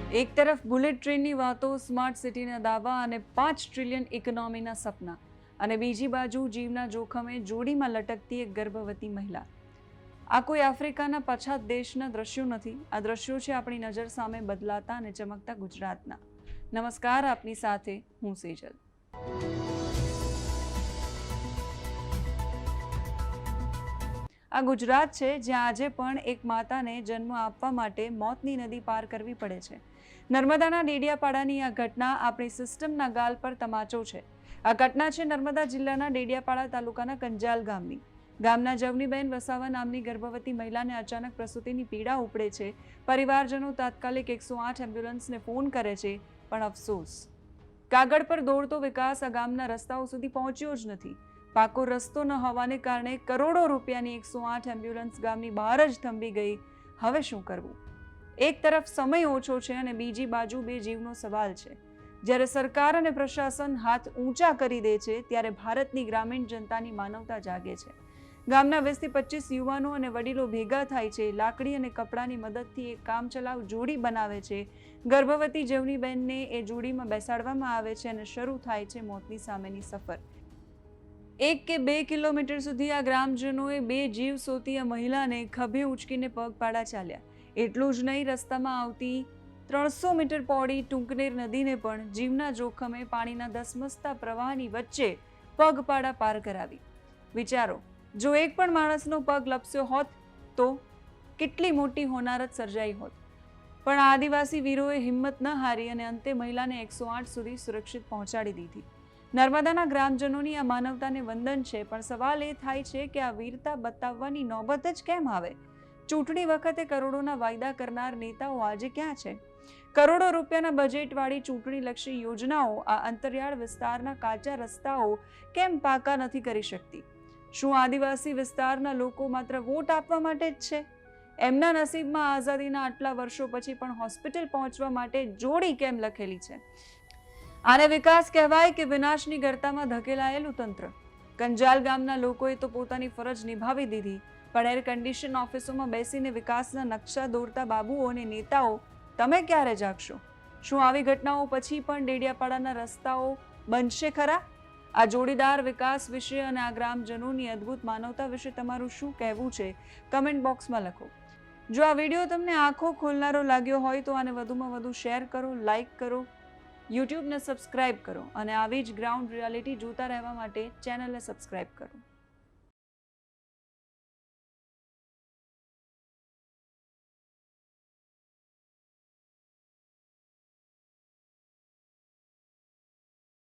એક તરફ બુલેટ ટ્રેનની વાતો, સ્માર્ટ સિટીના દાવા અને 5 ટ્રિલિયન ઇકોનોમીના સપના, અને બીજી બાજુ જીવના જોખમે જોડીમાં લટકતી એક ગર્ભવતી મહિલા. આ કોઈ આફ્રિકાના પછાત દેશના દ્રશ્યો નથી. આ દ્રશ્યો છે આપણી નજર સામે બદલાતા અને ચમકતા ગુજરાતના. નમસ્કાર, આપની સાથે હું સેજલ. આ ગુજરાત છે, જ્યાં આજે પણ એક માતાને જન્મ આપવા માટે મોતની નદી પાર કરવી પડે છે. નર્મદાના ડેડિયાપાડાની આ ઘટના આપણી સિસ્ટમના ગાલ પર તમાચો છે. આ ઘટના છે નર્મદા જિલ્લાના ડેડિયાપાડા તાલુકાના કંજાલ ગામની. ગામના જવનીબેન વસાવા નામની ગર્ભવતી મહિલાને અચાનક પ્રસૂતિની પીડા ઉપડે છે. પરિવારજનો તાત્કાલિક 108 એમ્બ્યુલન્સને ફોન કરે છે, પણ અફસોસ, કાગળ પર દોડતો વિકાસ આ ગામના રસ્તાઓ સુધી પહોંચ્યો જ નથી. પાકો રસ્તો ન હોવાને કારણે કરોડો રૂપિયાની 108 એમ્બ્યુલન્સ ગામની બહાર જ થંભી ગઈ. હવે શું કરવું? એક તરફ સમય ઓછો છે અને બીજી બાજુ બે જીવનો સવાલ છે. જ્યારે સરકાર અને પ્રશાસન હાથ ઊંચા કરી દે છે, ત્યારે ભારતની ગ્રામીણ જનતાની માનવતા જાગે છે. ગામના 20 થી 25 યુવાનો અને વડીલો ભેગા થાય છે. લાકડી અને કપડાની મદદથી એક કામચલાઉ જોડી બનાવે છે. ગર્ભવતી જવનીબેનને એ જોડીમાં બેસાડવામાં આવે છે અને શરૂ થાય છે મોતની સામેની સફર. 1 કે 2 કિલોમીટર સુધી આ ગ્રામજનોએ બે જીવ સોતી આ મહિલાને ખભે ઉચકીને પગપાળા ચાલ્યા. એટલું જ નહીં, રસ્તામાં આવતી 300 મીટર પહોળી ટૂંકનેર નદીને પણ જીવના જોખમે પાણીના ધસમસતા પ્રવાહની વચ્ચે પગપાળા પાર કરાવી. વિચારો, જો એક પણ માણસનો પગ લપસ્યો હોત તો કેટલી મોટી હોનારત સર્જાઈ હોત. પણ આદિવાસી વીરોએ હિંમત ન હારી અને અંતે મહિલાને 108 સુધી સુરક્ષિત પહોંચાડી દીધી. નર્મદાના ગ્રામજનોની આ માનવતાને વંદન છે, પણ સવાલ એ થાય છે કે આ વીરતા બતાવવાની નોબત જ કેમ આવે? ચૂંટણી વખતે કરોડોના વાયદા કરનાર નેતાઓ આજે ક્યાં છે? કરોડો રૂપિયાના બજેટવાળી ચૂંટણીલક્ષી યોજનાઓ આ અંતરિયાળ વિસ્તારના કાચા રસ્તાઓ કેમ પાકા નથી કરી શકતી? શું આદિવાસી વિસ્તારના લોકો માત્ર વોટ આપવા માટે જ છે? એમના નસીબમાં આઝાદીના આટલા વર્ષો પછી પણ હોસ્પિટલ પહોંચવા માટે જોડી કેમ લખેલી છે? આને વિકાસ કહેવાય કે વિનાશની ગર્તામાં ધકેલાયેલું તંત્ર? કંજાલ ગામના લોકોએ તો પોતાની ફરજ નિભાવી દીધી, પણ એર કન્ડિશન ઓફિસોમાં બેસીને વિકાસના નકશા દોરતા બાબુઓ અને નેતાઓ, તમે ક્યારે જાગશો? શું આવી ઘટનાઓ પછી પણ ડેડિયાપાડાના રસ્તાઓ બનશે ખરા? આ જોડીદાર વિકાસ વિશે અને આ ગ્રામજનોની અદ્ભુત માનવતા વિશે તમારું શું કહેવું છે? કમેન્ટ બોક્સમાં લખો. જો આ વિડીયો તમને આંખો ખોલનારો લાગ્યો હોય તો આને વધુમાં વધુ શેર કરો, લાઇક કરો, યુટ્યુબને સબસ્ક્રાઇબ કરો અને આવી જ ગ્રાઉન્ડ રિયાલિટી જોતા રહેવા માટે ચેનલને સબસ્ક્રાઇબ કરો.